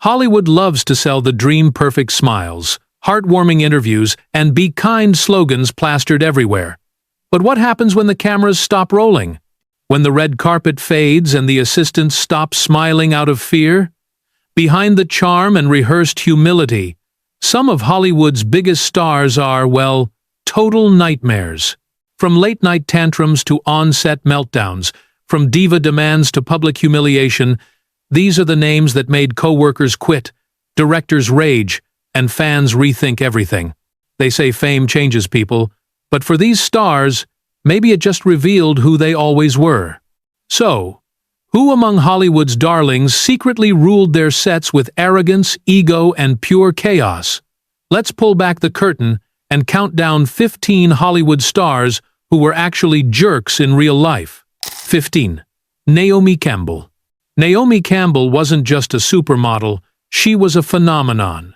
Hollywood loves to sell the dream-perfect smiles, heartwarming interviews, and "be kind" slogans plastered everywhere. But what happens when the cameras stop rolling? When the red carpet fades and the assistants stop smiling out of fear? Behind the charm and rehearsed humility, some of Hollywood's biggest stars are, well, total nightmares. From late-night tantrums to on-set meltdowns, from diva demands to public humiliation, these are the names that made co-workers quit, directors rage, and fans rethink everything. They say fame changes people, but for these stars, maybe it just revealed who they always were. So, who among Hollywood's darlings secretly ruled their sets with arrogance, ego, and pure chaos? Let's pull back the curtain and count down 15 Hollywood stars who were actually jerks in real life. 15. Naomi Campbell. Naomi Campbell wasn't just a supermodel, she was a phenomenon.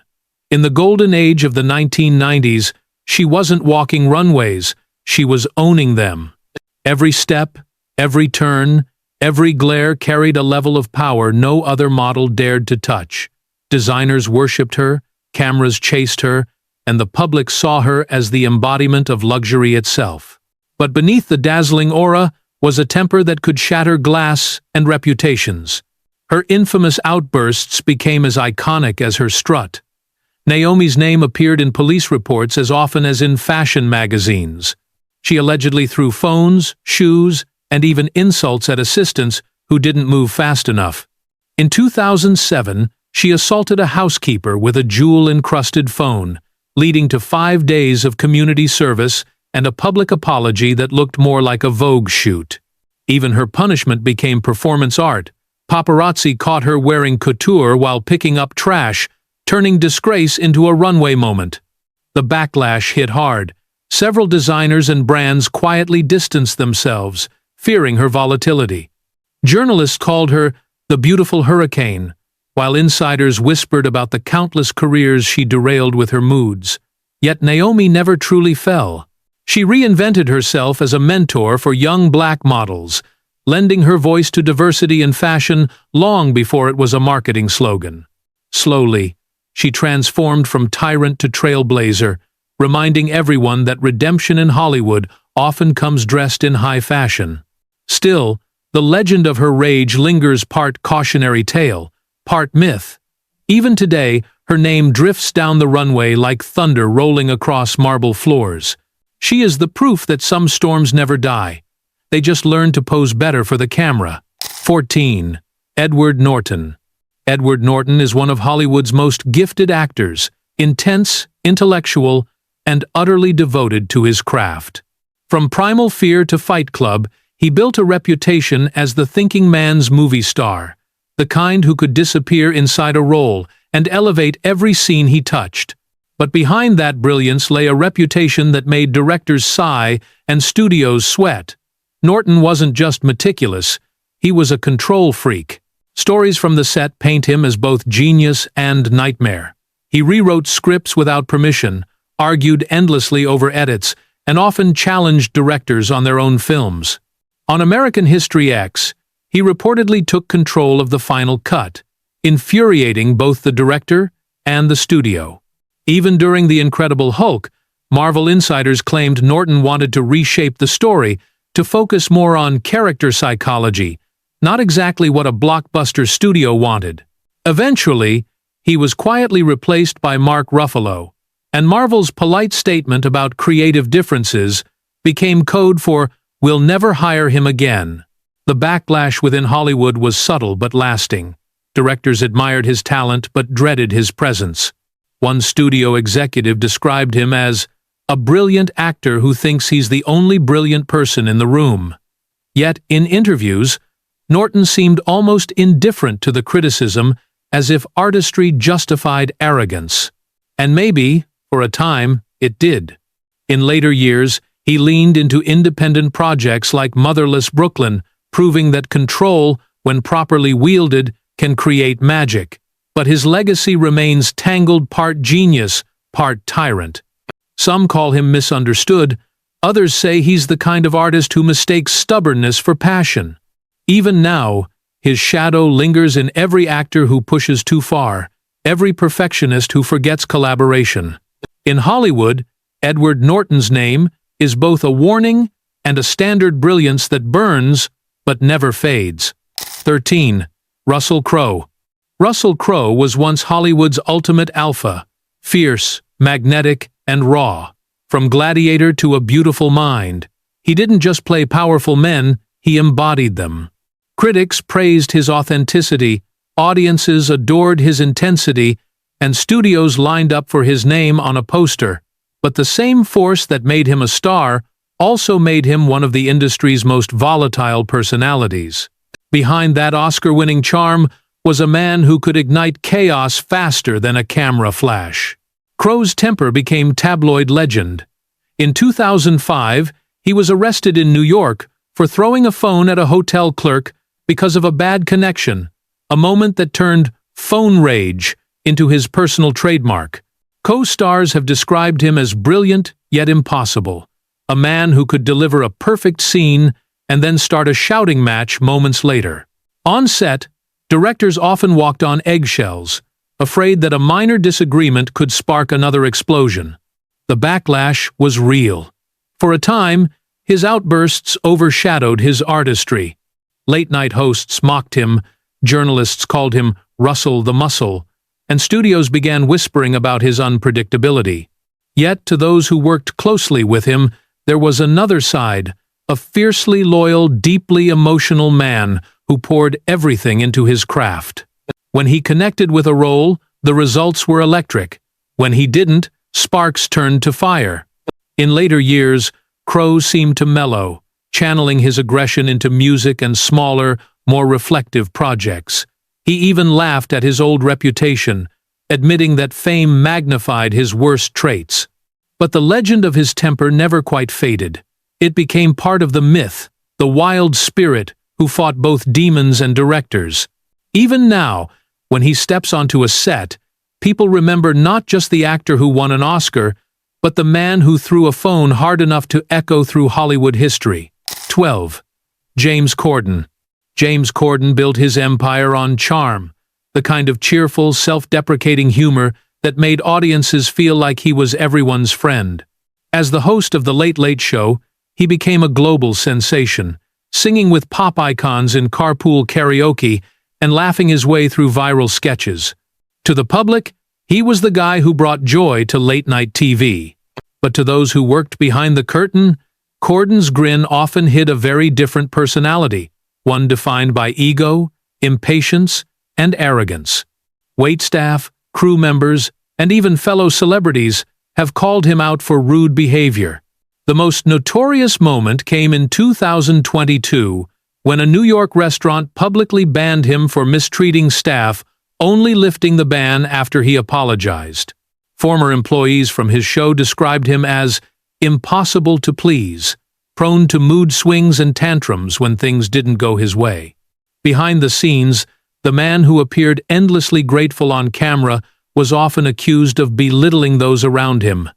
In the golden age of the 1990s, she wasn't walking runways, she was owning them. Every step, every turn, every glare carried a level of power no other model dared to touch. Designers worshipped her, cameras chased her, and the public saw her as the embodiment of luxury itself. But beneath the dazzling aura was a temper that could shatter glass and reputations. Her infamous outbursts became as iconic as her strut. Naomi's name appeared in police reports as often as in fashion magazines. She allegedly threw phones, shoes, and even insults at assistants who didn't move fast enough. In 2007, she assaulted a housekeeper with a jewel-encrusted phone, leading to 5 days of community service and a public apology that looked more like a Vogue shoot. Even her punishment became performance art. Paparazzi caught her wearing couture while picking up trash, turning disgrace into a runway moment. The backlash hit hard. Several designers and brands quietly distanced themselves, fearing her volatility. Journalists called her the beautiful hurricane, while insiders whispered about the countless careers she derailed with her moods. Yet Naomi never truly fell. She reinvented herself as a mentor for young black models, lending her voice to diversity in fashion long before it was a marketing slogan. Slowly, she transformed from tyrant to trailblazer, reminding everyone that redemption in Hollywood often comes dressed in high fashion. Still, the legend of her rage lingers, part cautionary tale, part myth. Even today, her name drifts down the runway like thunder rolling across marble floors. She is the proof that some storms never die. They just learn to pose better for the camera. 14. Edward Norton. Edward Norton is one of Hollywood's most gifted actors, intense, intellectual, and utterly devoted to his craft. From Primal Fear to Fight Club, he built a reputation as the thinking man's movie star, the kind who could disappear inside a role and elevate every scene he touched. But behind that brilliance lay a reputation that made directors sigh and studios sweat. Norton wasn't just meticulous, he was a control freak. Stories from the set paint him as both genius and nightmare. He rewrote scripts without permission, argued endlessly over edits, and often challenged directors on their own films. On American History X, he reportedly took control of the final cut, infuriating both the director and the studio. Even during The Incredible Hulk, Marvel insiders claimed Norton wanted to reshape the story to focus more on character psychology, not exactly what a blockbuster studio wanted. Eventually, he was quietly replaced by Mark Ruffalo, and Marvel's polite statement about creative differences became code for "we'll never hire him again." The backlash within Hollywood was subtle but lasting. Directors admired his talent but dreaded his presence. One studio executive described him as a brilliant actor who thinks he's the only brilliant person in the room. Yet, in interviews, Norton seemed almost indifferent to the criticism, as if artistry justified arrogance. And maybe, for a time, it did. In later years, he leaned into independent projects like Motherless Brooklyn, proving that control, when properly wielded, can create magic. But his legacy remains tangled, part genius, part tyrant. Some call him misunderstood, others say he's the kind of artist who mistakes stubbornness for passion. Even now, his shadow lingers in every actor who pushes too far, every perfectionist who forgets collaboration. In Hollywood, Edward Norton's name is both a warning and a standard brilliance that burns but never fades. 13. Russell Crowe. Russell Crowe was once Hollywood's ultimate alpha, fierce, magnetic, and raw. From Gladiator to A Beautiful Mind, he didn't just play powerful men, he embodied them. Critics praised his authenticity, audiences adored his intensity, and studios lined up for his name on a poster. But the same force that made him a star also made him one of the industry's most volatile personalities. Behind that Oscar-winning charm was a man who could ignite chaos faster than a camera flash. Crowe's temper became tabloid legend. In 2005, he was arrested in New York for throwing a phone at a hotel clerk because of a bad connection, a moment that turned phone rage into his personal trademark. Co-stars have described him as brilliant yet impossible, a man who could deliver a perfect scene and then start a shouting match moments later. On set, directors often walked on eggshells, afraid that a minor disagreement could spark another explosion. The backlash was real. For a time, his outbursts overshadowed his artistry. Late-night hosts mocked him, journalists called him Russell the Muscle, and studios began whispering about his unpredictability. Yet, to those who worked closely with him, there was another side, a fiercely loyal, deeply emotional man who poured everything into his craft. When he connected with a role, the results were electric. When he didn't, sparks turned to fire. In later years, Crowe seemed to mellow, channeling his aggression into music and smaller, more reflective projects. He even laughed at his old reputation, admitting that fame magnified his worst traits. But the legend of his temper never quite faded. It became part of the myth, the wild spirit who fought both demons and directors. Even now, when he steps onto a set, people remember not just the actor who won an Oscar, but the man who threw a phone hard enough to echo through Hollywood history. 12. James Corden. James Corden built his empire on charm, the kind of cheerful, self-deprecating humor that made audiences feel like he was everyone's friend. As the host of The Late Late Show, he became a global sensation, singing with pop icons in carpool karaoke and laughing his way through viral sketches. To the public, he was the guy who brought joy to late-night TV. But to those who worked behind the curtain, Corden's grin often hid a very different personality, one defined by ego, impatience, and arrogance. Waitstaff, crew members, and even fellow celebrities have called him out for rude behavior. The most notorious moment came in 2022, when a New York restaurant publicly banned him for mistreating staff, only lifting the ban after he apologized. Former employees from his show described him as impossible to please, prone to mood swings and tantrums when things didn't go his way. Behind the scenes, the man who appeared endlessly grateful on camera was often accused of belittling those around him.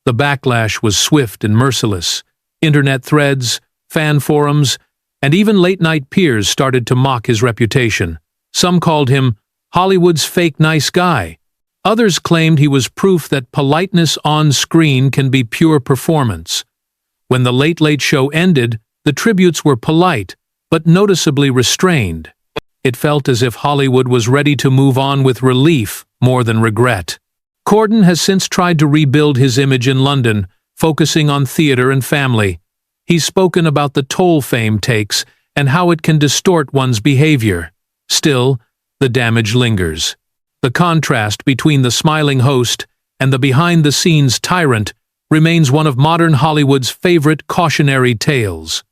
The backlash was swift and merciless. Internet threads, fan forums, and even late-night peers started to mock his reputation. Some called him Hollywood's fake nice guy. Others claimed he was proof that politeness on screen can be pure performance. When The Late Late Show ended, the tributes were polite, but noticeably restrained. It felt as if Hollywood was ready to move on with relief more than regret. Corden has since tried to rebuild his image in London, focusing on theater and family. He's spoken about the toll fame takes and how it can distort one's behavior. Still, the damage lingers. The contrast between the smiling host and the behind-the-scenes tyrant remains one of modern Hollywood's favorite cautionary tales.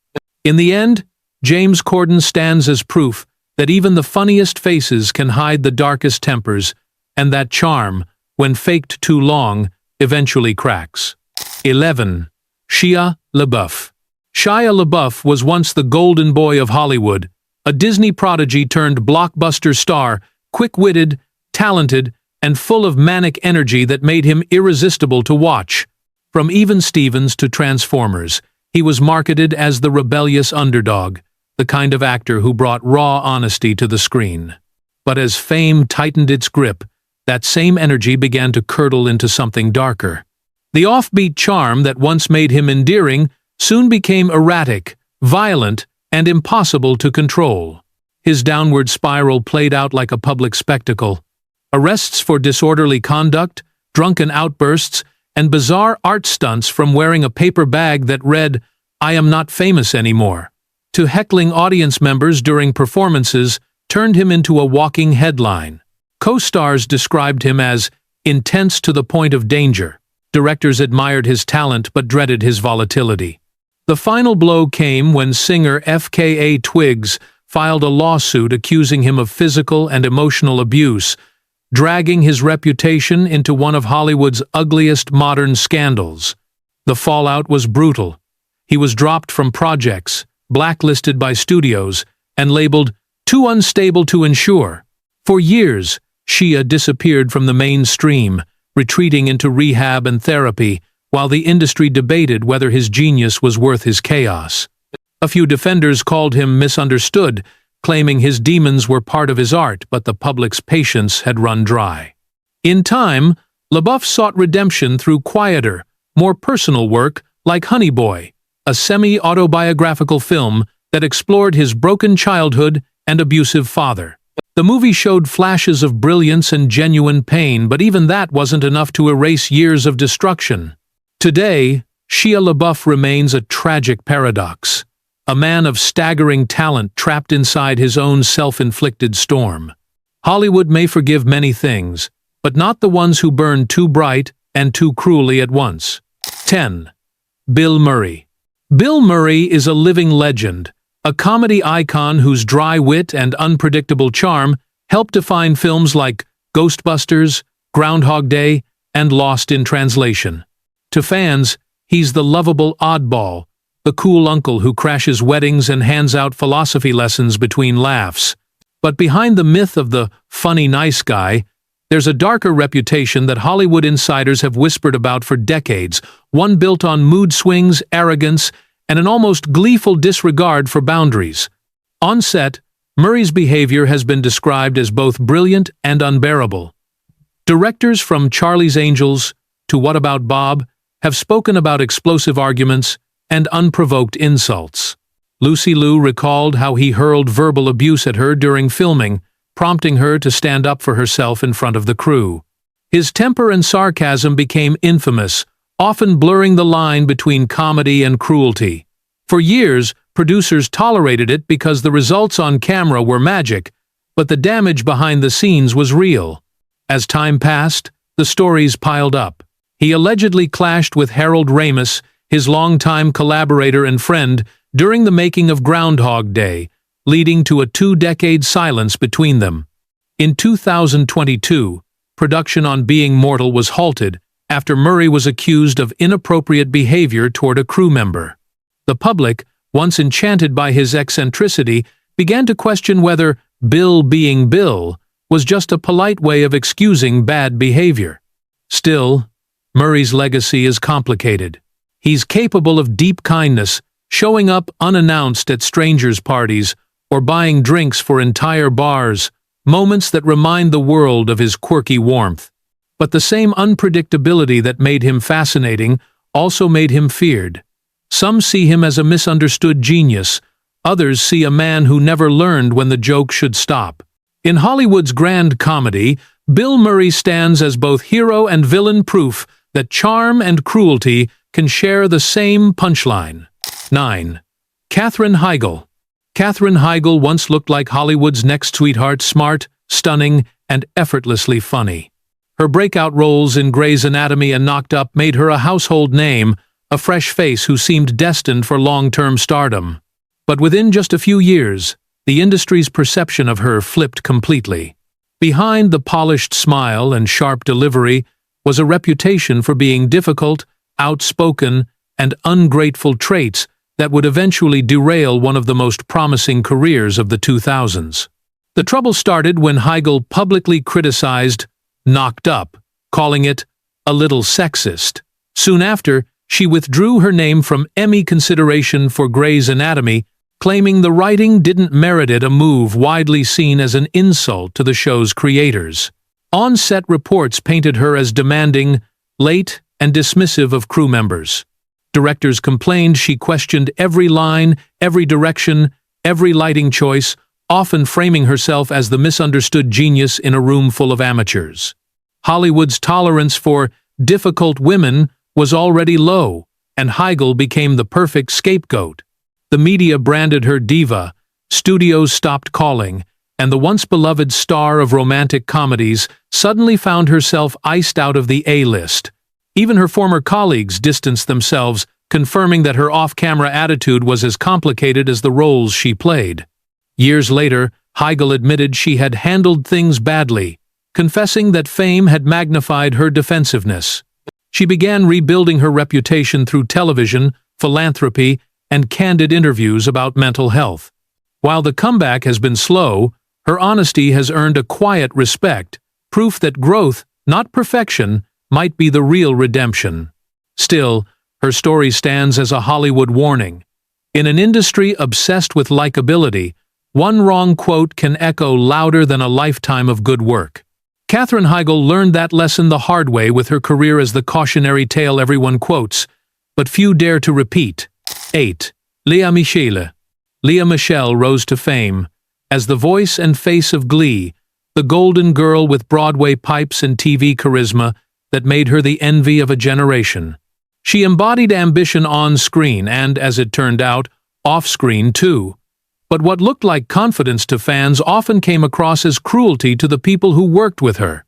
In the end, James Corden stands as proof that even the funniest faces can hide the darkest tempers, and that charm, when faked too long, eventually cracks. 11. Shia LaBeouf. Shia LaBeouf was once the golden boy of Hollywood, a Disney prodigy turned blockbuster star, quick-witted, talented, and full of manic energy that made him irresistible to watch. From Even Stevens to Transformers, he was marketed as the rebellious underdog, the kind of actor who brought raw honesty to the screen. But as fame tightened its grip, that same energy began to curdle into something darker. The offbeat charm that once made him endearing soon became erratic, violent, and impossible to control. His downward spiral played out like a public spectacle. Arrests for disorderly conduct, drunken outbursts, and bizarre art stunts from wearing a paper bag that read, "I am not famous anymore," to heckling audience members during performances turned him into a walking headline. Co-stars described him as intense to the point of danger. Directors admired his talent but dreaded his volatility. The final blow came when singer FKA Twigs filed a lawsuit accusing him of physical and emotional abuse, dragging his reputation into one of Hollywood's ugliest modern scandals. The fallout was brutal. He was dropped from projects, blacklisted by studios, and labeled too unstable to insure. For years, Shia disappeared from the mainstream, retreating into rehab and therapy, while the industry debated whether his genius was worth his chaos. A few defenders called him misunderstood, claiming his demons were part of his art, but the public's patience had run dry. In time, LaBeouf sought redemption through quieter, more personal work like Honey Boy, a semi-autobiographical film that explored his broken childhood and abusive father. The movie showed flashes of brilliance and genuine pain, but even that wasn't enough to erase years of destruction. Today, Shia LaBeouf remains a tragic paradox, a man of staggering talent trapped inside his own self-inflicted storm. Hollywood may forgive many things, but not the ones who burn too bright and too cruelly at once. 10. Bill Murray. Bill Murray is a living legend, a comedy icon whose dry wit and unpredictable charm helped define films like Ghostbusters, Groundhog Day, and Lost in Translation. To fans, he's the lovable oddball, the cool uncle who crashes weddings and hands out philosophy lessons between laughs. But behind the myth of the funny nice guy, there's a darker reputation that Hollywood insiders have whispered about for decades, one built on mood swings, arrogance, and an almost gleeful disregard for boundaries. On set, Murray's behavior has been described as both brilliant and unbearable. Directors from Charlie's Angels to What About Bob have spoken about explosive arguments and unprovoked insults. Lucy Liu recalled how he hurled verbal abuse at her during filming, prompting her to stand up for herself in front of the crew. His temper and sarcasm became infamous, often blurring the line between comedy and cruelty. For years, producers tolerated it because the results on camera were magic, but the damage behind the scenes was real. As time passed, the stories piled up. He allegedly clashed with Harold Ramis, his longtime collaborator and friend, during the making of Groundhog Day, leading to a 2-decade silence between them. In 2022, production on Being Mortal was halted after Murray was accused of inappropriate behavior toward a crew member. The public, once enchanted by his eccentricity, began to question whether Bill being Bill was just a polite way of excusing bad behavior. Still, Murray's legacy is complicated. He's capable of deep kindness, showing up unannounced at strangers' parties, or buying drinks for entire bars, moments that remind the world of his quirky warmth. But the same unpredictability that made him fascinating also made him feared. Some see him as a misunderstood genius, others see a man who never learned when the joke should stop. In Hollywood's grand comedy, Bill Murray stands as both hero and villain, proof that charm and cruelty can share the same punchline. 9. Katherine Heigl. Katherine Heigl once looked like Hollywood's next sweetheart, smart, stunning, and effortlessly funny. Her breakout roles in Grey's Anatomy and Knocked Up made her a household name, a fresh face who seemed destined for long-term stardom. But within just a few years, the industry's perception of her flipped completely. Behind the polished smile and sharp delivery was a reputation for being difficult, outspoken, and ungrateful traits that would eventually derail one of the most promising careers of the 2000s. The trouble started when Heigl publicly criticized Knocked Up, calling it a little sexist. Soon after, she withdrew her name from Emmy consideration for Grey's Anatomy, claiming the writing didn't merit it, a move widely seen as an insult to the show's creators. On-set reports painted her as demanding, late, and dismissive of crew members. Directors complained she questioned every line, every direction, every lighting choice, often framing herself as the misunderstood genius in a room full of amateurs. Hollywood's tolerance for difficult women was already low, and Heigl became the perfect scapegoat. The media branded her diva, studios stopped calling, and the once beloved star of romantic comedies suddenly found herself iced out of the A-list. Even her former colleagues distanced themselves, confirming that her off-camera attitude was as complicated as the roles she played. Years later, Heigl admitted she had handled things badly, confessing that fame had magnified her defensiveness. She began rebuilding her reputation through television, philanthropy, and candid interviews about mental health. While the comeback has been slow, her honesty has earned a quiet respect, proof that growth, not perfection, might be the real redemption. Still, her story stands as a Hollywood warning. In an industry obsessed with likability, one wrong quote can echo louder than a lifetime of good work. Katherine Heigl learned that lesson the hard way with her career as the cautionary tale everyone quotes, but few dare to repeat. 8. Lea Michele. Lea Michele rose to fame as the voice and face of Glee, the golden girl with Broadway pipes and TV charisma that made her the envy of a generation. She embodied ambition on-screen and, as it turned out, off-screen too. But what looked like confidence to fans often came across as cruelty to the people who worked with her.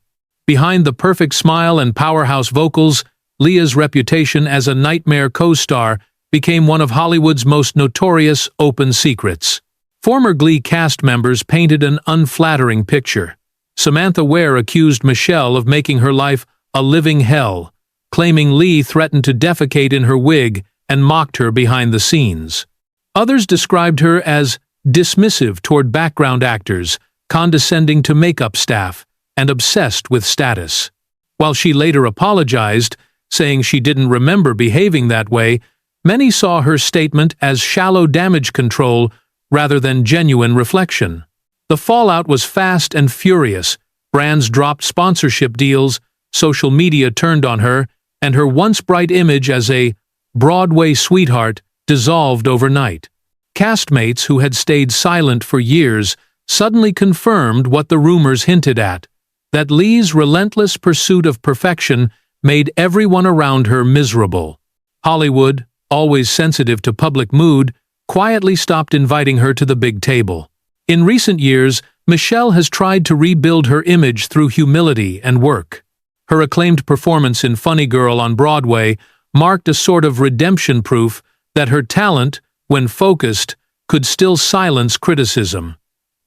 Behind the perfect smile and powerhouse vocals, Lea's reputation as a nightmare co-star became one of Hollywood's most notorious open secrets. Former Glee cast members painted an unflattering picture. Samantha Ware accused Michele of making her life a living hell, claiming Lee threatened to defecate in her wig and mocked her behind the scenes. Others described her as dismissive toward background actors, condescending to makeup staff, and obsessed with status. While she later apologized, saying she didn't remember behaving that way, many saw her statement as shallow damage control rather than genuine reflection. The fallout was fast and furious. Brands dropped sponsorship deals, social media turned on her, and her once bright image as a Broadway sweetheart dissolved overnight. Castmates who had stayed silent for years suddenly confirmed what the rumors hinted at, that Lee's relentless pursuit of perfection made everyone around her miserable. Hollywood, always sensitive to public mood, quietly stopped inviting her to the big table. In recent years, Michele has tried to rebuild her image through humility and work. Her acclaimed performance in Funny Girl on Broadway marked a sort of redemption proof that her talent, when focused, could still silence criticism.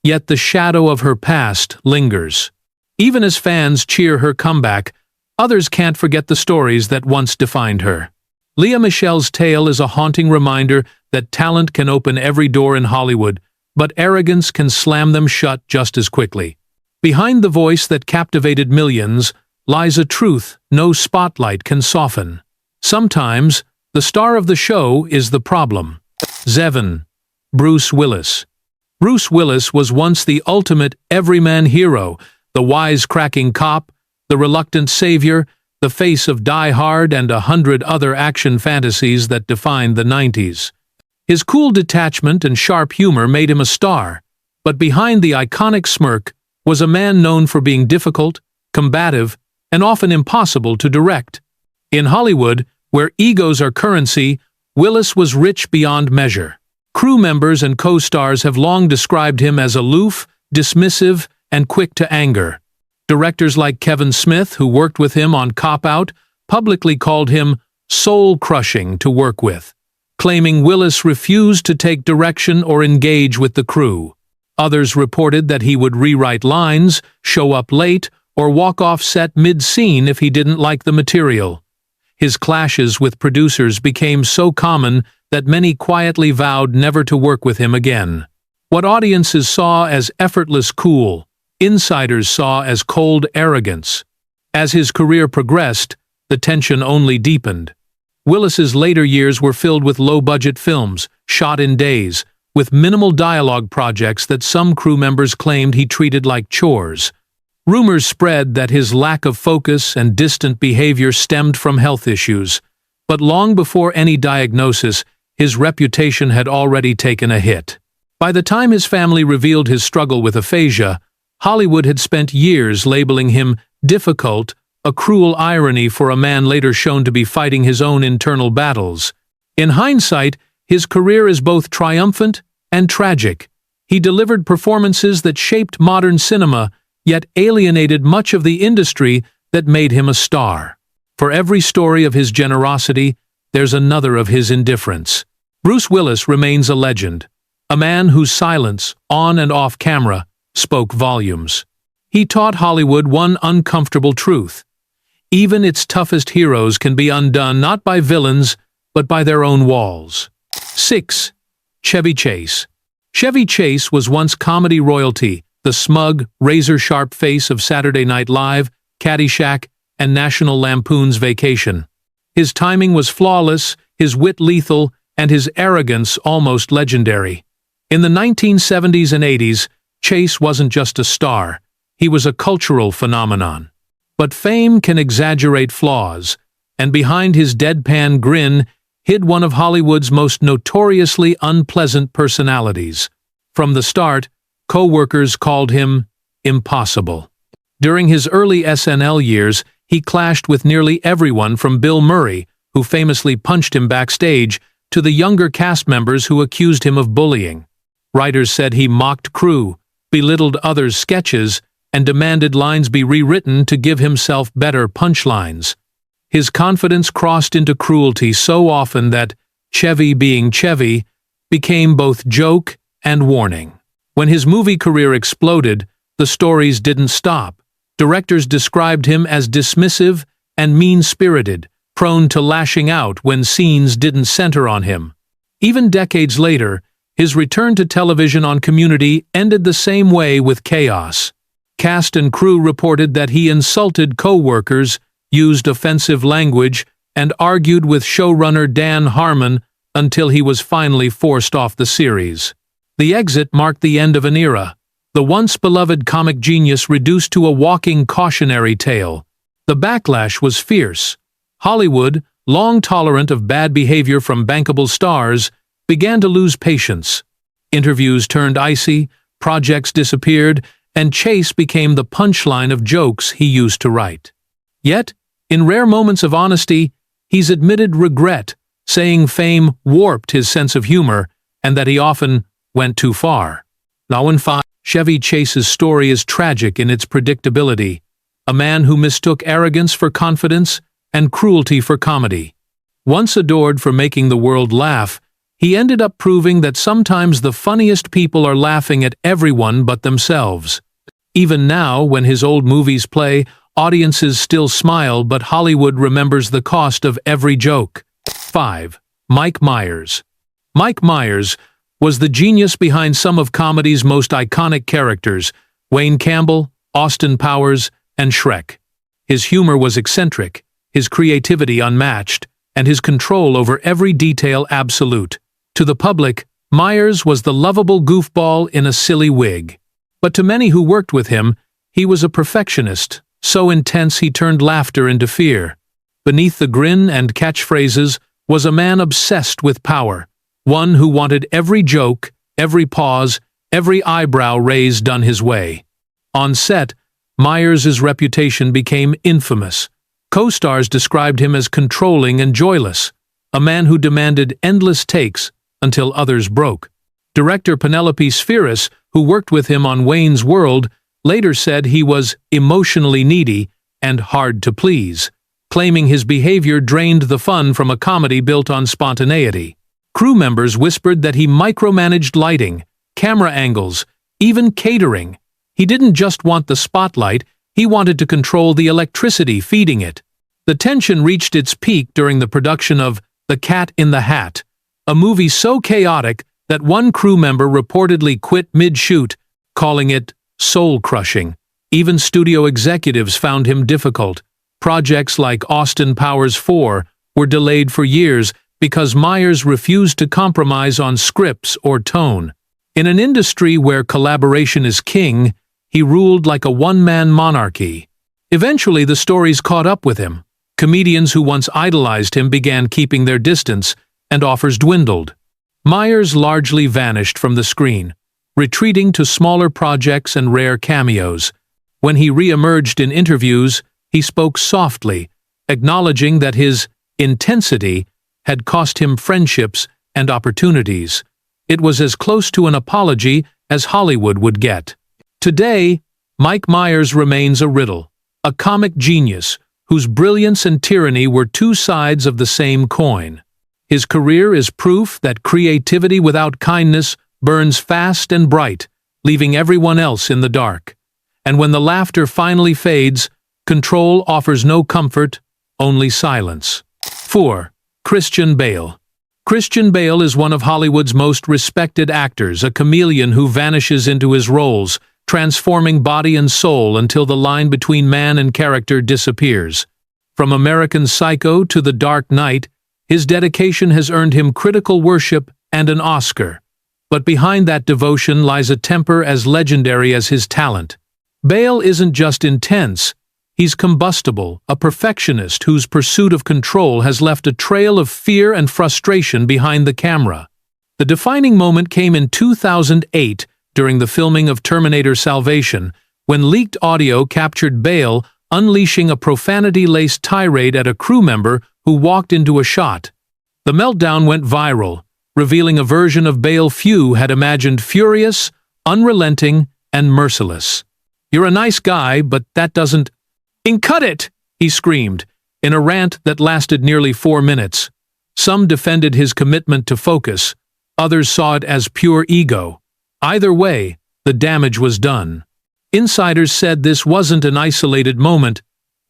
Yet the shadow of her past lingers. Even as fans cheer her comeback, others can't forget the stories that once defined her. Lea Michele's tale is a haunting reminder that talent can open every door in Hollywood, but arrogance can slam them shut just as quickly. Behind the voice that captivated millions lies a truth no spotlight can soften. Sometimes, the star of the show is the problem. 7. Bruce Willis. Bruce Willis was once the ultimate everyman hero, the wisecracking cop, the reluctant savior, the face of Die Hard and 100 other action fantasies that defined the 90s. His cool detachment and sharp humor made him a star, but behind the iconic smirk was a man known for being difficult, combative, and often impossible to direct. In Hollywood, where egos are currency, Willis was rich beyond measure. Crew members and co-stars have long described him as aloof, dismissive, and quick to anger. Directors like Kevin Smith, who worked with him on Cop Out, publicly called him soul-crushing to work with, claiming Willis refused to take direction or engage with the crew. Others reported that he would rewrite lines, show up late, or walk off set mid-scene if he didn't like the material. His clashes with producers became so common that many quietly vowed never to work with him again. What audiences saw as effortless cool, insiders saw as cold arrogance. As his career progressed, the tension only deepened. Willis's later years were filled with low-budget films, shot in days, with minimal dialogue projects that some crew members claimed he treated like chores. Rumors spread that his lack of focus and distant behavior stemmed from health issues, but long before any diagnosis, his reputation had already taken a hit. By the time his family revealed his struggle with aphasia, Hollywood had spent years labeling him difficult, a cruel irony for a man later shown to be fighting his own internal battles. In hindsight, his career is both triumphant and tragic. He delivered performances that shaped modern cinema, yet alienated much of the industry that made him a star. For every story of his generosity, there's another of his indifference. Bruce Willis remains a legend, a man whose silence, on and off camera, spoke volumes. He taught Hollywood one uncomfortable truth: even its toughest heroes can be undone not by villains, but by their own walls. 6. Chevy Chase. Chevy Chase was once comedy royalty, the smug, razor-sharp face of Saturday Night Live, Caddyshack, and National Lampoon's Vacation. His timing was flawless, his wit lethal, and his arrogance almost legendary. In the 1970s and 80s, Chase wasn't just a star, he was a cultural phenomenon. But fame can exaggerate flaws, and behind his deadpan grin hid one of Hollywood's most notoriously unpleasant personalities. From the start, co-workers called him impossible. During his early SNL years, he clashed with nearly everyone from Bill Murray, who famously punched him backstage, to the younger cast members who accused him of bullying. Writers said he mocked crew, belittled others' sketches, and demanded lines be rewritten to give himself better punchlines. His confidence crossed into cruelty so often that, Chevy being Chevy, became both joke and warning. When his movie career exploded, the stories didn't stop. Directors described him as dismissive and mean-spirited, prone to lashing out when scenes didn't center on him. Even decades later, his return to television on Community ended the same way with chaos. Cast and crew reported that he insulted co-workers, used offensive language, and argued with showrunner Dan Harmon until he was finally forced off the series. The exit marked the end of an era, the once beloved comic genius reduced to a walking cautionary tale. The backlash was fierce. Hollywood, long tolerant of bad behavior from bankable stars, began to lose patience. Interviews turned icy, projects disappeared, and Chase became the punchline of jokes he used to write. Yet, in rare moments of honesty, he's admitted regret, saying fame warped his sense of humor and that he often went too far. Now in 5, Chevy Chase's story is tragic in its predictability, a man who mistook arrogance for confidence and cruelty for comedy. Once adored for making the world laugh, he ended up proving that sometimes the funniest people are laughing at everyone but themselves. Even now, when his old movies play, audiences still smile, but Hollywood remembers the cost of every joke. 5. Mike Myers. Mike Myers was the genius behind some of comedy's most iconic characters, Wayne Campbell, Austin Powers, and Shrek. His humor was eccentric, his creativity unmatched, and his control over every detail absolute. To the public, Myers was the lovable goofball in a silly wig. But to many who worked with him, he was a perfectionist, so intense he turned laughter into fear. Beneath the grin and catchphrases was a man obsessed with power, one who wanted every joke, every pause, every eyebrow raised done his way. On set, Myers' reputation became infamous. Co-stars described him as controlling and joyless, a man who demanded endless takes until others broke. Director Penelope Spheris, who worked with him on Wayne's World, later said he was emotionally needy and hard to please, claiming his behavior drained the fun from a comedy built on spontaneity. Crew members whispered that he micromanaged lighting, camera angles, even catering. He didn't just want the spotlight, he wanted to control the electricity feeding it. The tension reached its peak during the production of The Cat in the Hat, a movie so chaotic that one crew member reportedly quit mid-shoot, calling it soul-crushing. Even studio executives found him difficult. Projects like Austin Powers 4 were delayed for years because Myers refused to compromise on scripts or tone. In an industry where collaboration is king, he ruled like a one-man monarchy. Eventually, the stories caught up with him. Comedians who once idolized him began keeping their distance, and offers dwindled. Myers largely vanished from the screen, retreating to smaller projects and rare cameos. When he re-emerged in interviews, he spoke softly, acknowledging that his intensity had cost him friendships and opportunities. It was as close to an apology as Hollywood would get. Today, Mike Myers remains a riddle, a comic genius whose brilliance and tyranny were two sides of the same coin. His career is proof that creativity without kindness burns fast and bright, leaving everyone else in the dark. And when the laughter finally fades, control offers no comfort, only silence. 4. Christian Bale. Christian Bale is one of Hollywood's most respected actors, a chameleon who vanishes into his roles, transforming body and soul until the line between man and character disappears. From American Psycho to The Dark Knight, his dedication has earned him critical worship and an Oscar. But behind that devotion lies a temper as legendary as his talent. Bale isn't just intense, he's combustible, a perfectionist whose pursuit of control has left a trail of fear and frustration behind the camera. The defining moment came in 2008 during the filming of Terminator Salvation, when leaked audio captured Bale unleashing a profanity-laced tirade at a crew member who walked into a shot. The meltdown went viral, revealing a version of Bale few had imagined: furious, unrelenting, and merciless. "You're a nice guy, but that doesn't—" "Cut it!" he screamed, in a rant that lasted nearly 4 minutes. Some defended his commitment to focus, others saw it as pure ego. Either way, the damage was done. Insiders said this wasn't an isolated moment.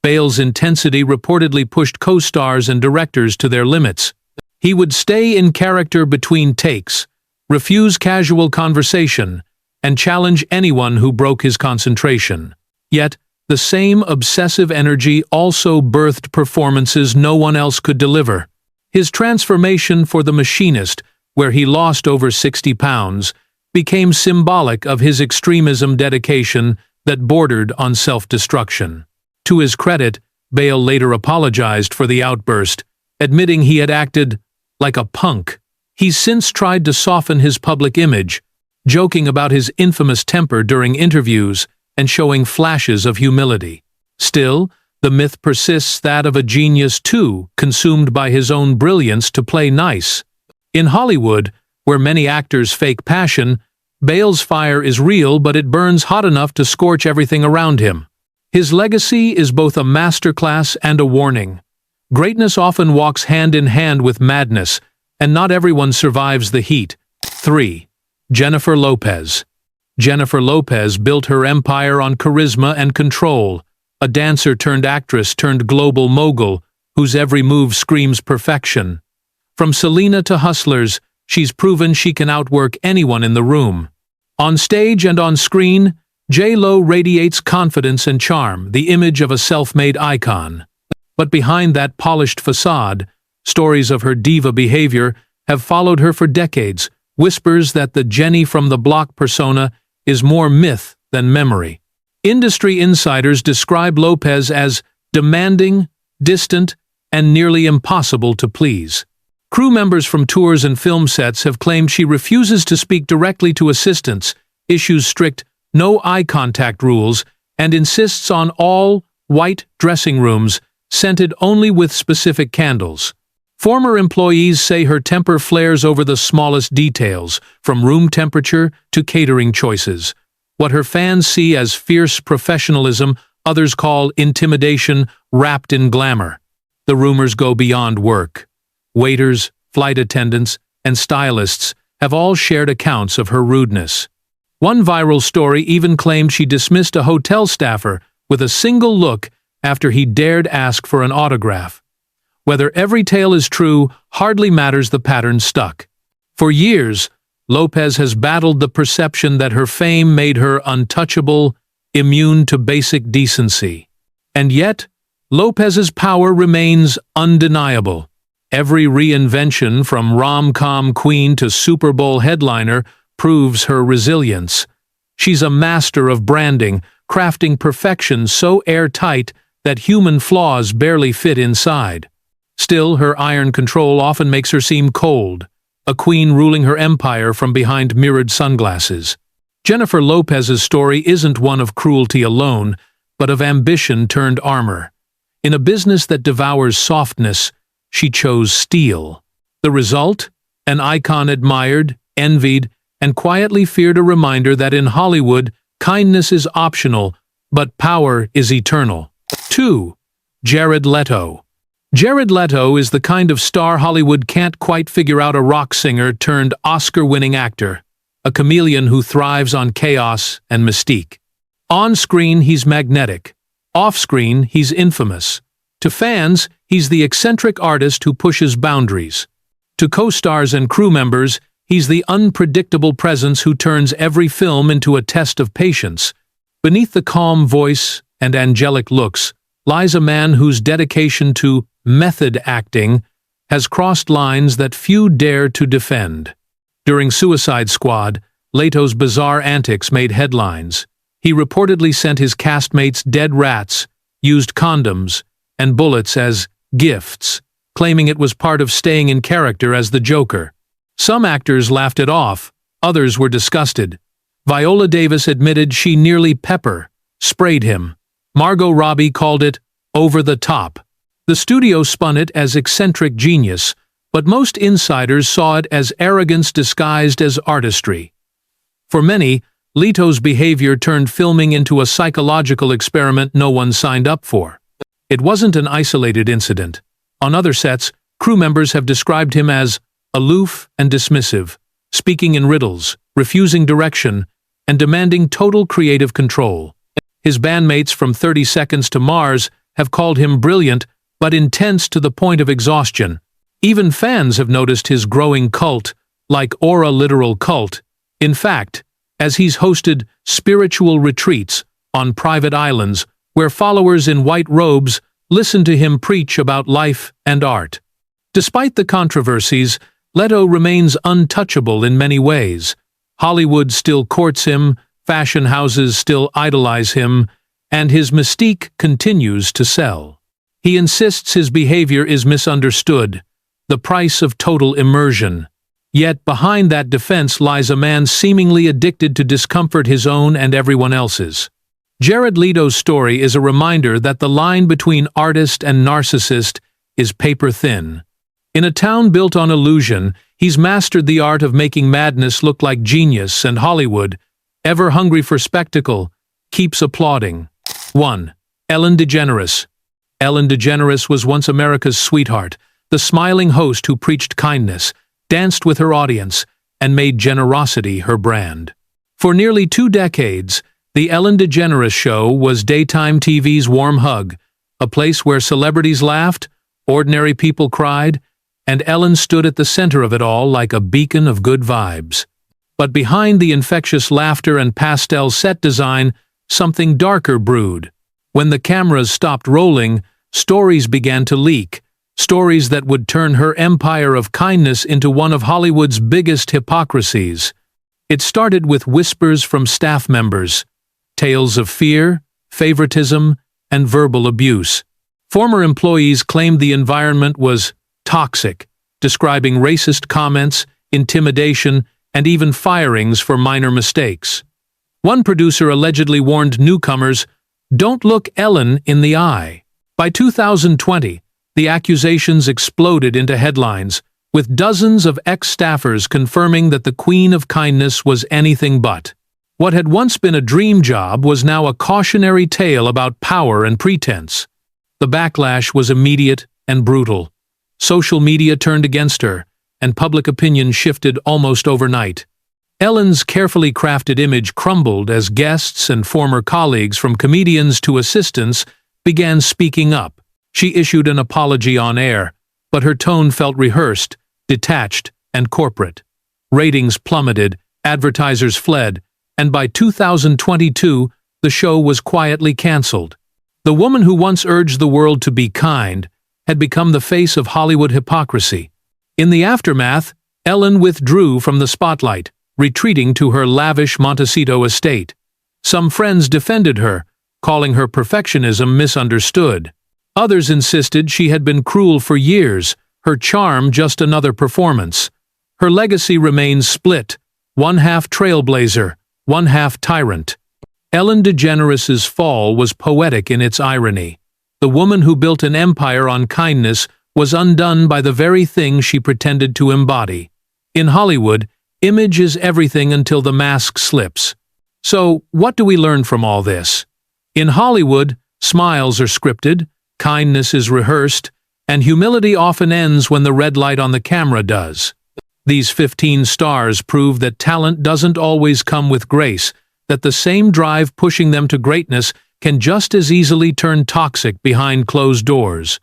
Bale's intensity reportedly pushed co-stars and directors to their limits. He would stay in character between takes, refuse casual conversation, and challenge anyone who broke his concentration. Yet, the same obsessive energy also birthed performances no one else could deliver. His transformation for The Machinist, where he lost over 60 pounds, became symbolic of his extremism dedication that bordered on self-destruction. To his credit, Bale later apologized for the outburst, admitting he had acted like a punk. He's since tried to soften his public image, joking about his infamous temper during interviews and showing flashes of humility. Still, the myth persists, that of a genius too consumed by his own brilliance to play nice. In Hollywood, where many actors fake passion, Bale's fire is real, but it burns hot enough to scorch everything around him. His legacy is both a masterclass and a warning. Greatness often walks hand in hand with madness, and not everyone survives the heat. 3. Jennifer Lopez. Jennifer Lopez built her empire on charisma and control, a dancer turned actress turned global mogul, whose every move screams perfection. From Selena to Hustlers, she's proven she can outwork anyone in the room. On stage and on screen, J.Lo radiates confidence and charm, the image of a self-made icon. But behind that polished facade, stories of her diva behavior have followed her for decades, whispers that the Jenny from the Block persona is more myth than memory. Industry insiders describe Lopez as demanding, distant, and nearly impossible to please. Crew members from tours and film sets have claimed she refuses to speak directly to assistants, issues strict no eye contact rules, and insists on all white dressing rooms scented only with specific candles. Former employees say her temper flares over the smallest details, from room temperature to catering choices. What her fans see as fierce professionalism, others call intimidation wrapped in glamour. The rumors go beyond work. Waiters, flight attendants, and stylists have all shared accounts of her rudeness. One viral story even claimed she dismissed a hotel staffer with a single look after he dared ask for an autograph. Whether every tale is true hardly matters, the pattern stuck. For years, Lopez has battled the perception that her fame made her untouchable, immune to basic decency. And yet, Lopez's power remains undeniable. Every reinvention, from rom-com queen to Super Bowl headliner, proves her resilience. She's a master of branding, crafting perfection so airtight that human flaws barely fit inside. Still, her iron control often makes her seem cold, a queen ruling her empire from behind mirrored sunglasses. Jennifer Lopez's story isn't one of cruelty alone, but of ambition turned armor. In a business that devours softness, she chose steel. The result? An icon admired, envied, and quietly feared, a reminder that in Hollywood, kindness is optional, but power is eternal. 2. Jared Leto. Jared Leto is the kind of star Hollywood can't quite figure out, a rock singer turned Oscar-winning actor, a chameleon who thrives on chaos and mystique. On screen, he's magnetic. Off screen, he's infamous. To fans, he's the eccentric artist who pushes boundaries. To co-stars and crew members, he's the unpredictable presence who turns every film into a test of patience. Beneath the calm voice and angelic looks lies a man whose dedication to method acting has crossed lines that few dare to defend. During Suicide Squad, Leto's bizarre antics made headlines. He reportedly sent his castmates dead rats, used condoms, and bullets as gifts, claiming it was part of staying in character as the Joker. Some actors laughed it off, others were disgusted. Viola Davis admitted she nearly sprayed him. Margot Robbie called it over the top. The studio spun it as eccentric genius, but most insiders saw it as arrogance disguised as artistry. For many, Leto's behavior turned filming into a psychological experiment no one signed up for. It wasn't an isolated incident. On other sets, crew members have described him as aloof and dismissive, speaking in riddles, refusing direction, and demanding total creative control. His bandmates from 30 Seconds to Mars have called him brilliant but intense to the point of exhaustion. Even fans have noticed his growing cult, like Aura literal cult. In fact, as he's hosted spiritual retreats on private islands where followers in white robes listen to him preach about life and art. Despite the controversies, Leto remains untouchable in many ways. Hollywood still courts him, fashion houses still idolize him, and his mystique continues to sell. He insists his behavior is misunderstood, the price of total immersion. Yet behind that defense lies a man seemingly addicted to discomfort, his own and everyone else's. Jared Leto's story is a reminder that the line between artist and narcissist is paper-thin. In a town built on illusion, he's mastered the art of making madness look like genius, and Hollywood, ever hungry for spectacle, keeps applauding. 1. Ellen DeGeneres. Ellen DeGeneres was once America's sweetheart, the smiling host who preached kindness, danced with her audience, and made generosity her brand. For nearly 2 decades, The Ellen DeGeneres Show was daytime TV's warm hug, a place where celebrities laughed, ordinary people cried, and Ellen stood at the center of it all like a beacon of good vibes. But behind the infectious laughter and pastel set design, something darker brewed. When the cameras stopped rolling, stories began to leak, stories that would turn her empire of kindness into one of Hollywood's biggest hypocrisies. It started with whispers from staff members, tales of fear, favoritism, and verbal abuse. Former employees claimed the environment was toxic, describing racist comments, intimidation, and even firings for minor mistakes. One producer allegedly warned newcomers, "Don't look Ellen in the eye." By 2020, the accusations exploded into headlines, with dozens of ex-staffers confirming that the Queen of Kindness was anything but. What had once been a dream job was now a cautionary tale about power and pretense. The backlash was immediate and brutal. Social media turned against her, and public opinion shifted almost overnight. Ellen's carefully crafted image crumbled as guests and former colleagues, from comedians to assistants, began speaking up. She issued an apology on air, but her tone felt rehearsed, detached, and corporate. Ratings plummeted, advertisers fled, and by 2022, the show was quietly canceled. The woman who once urged the world to be kind had become the face of Hollywood hypocrisy. In the aftermath, Ellen withdrew from the spotlight, retreating to her lavish Montecito estate. Some friends defended her, calling her perfectionism misunderstood. Others insisted she had been cruel for years, her charm just another performance. Her legacy remains split, one half trailblazer, one half tyrant. Ellen DeGeneres' fall was poetic in its irony. The woman who built an empire on kindness was undone by the very thing she pretended to embody. In Hollywood, image is everything until the mask slips. So, what do we learn from all this? In Hollywood, smiles are scripted, kindness is rehearsed, and humility often ends when the red light on the camera does. These 15 stars prove that talent doesn't always come with grace, that the same drive pushing them to greatness can just as easily turn toxic behind closed doors.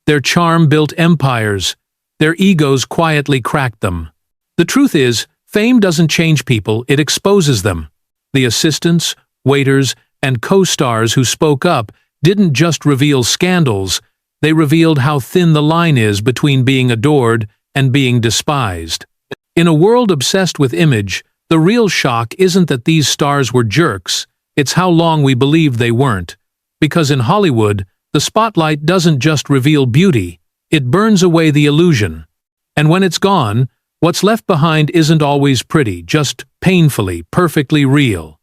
Their charm built empires. Their egos quietly cracked them. The truth is, fame doesn't change people, it exposes them. The assistants, waiters, and co-stars who spoke up didn't just reveal scandals, they revealed how thin the line is between being adored and being despised. In a world obsessed with image, the real shock isn't that these stars were jerks, it's how long we believed they weren't. Because in Hollywood, the spotlight doesn't just reveal beauty, it burns away the illusion. And when it's gone, what's left behind isn't always pretty, just painfully, perfectly real.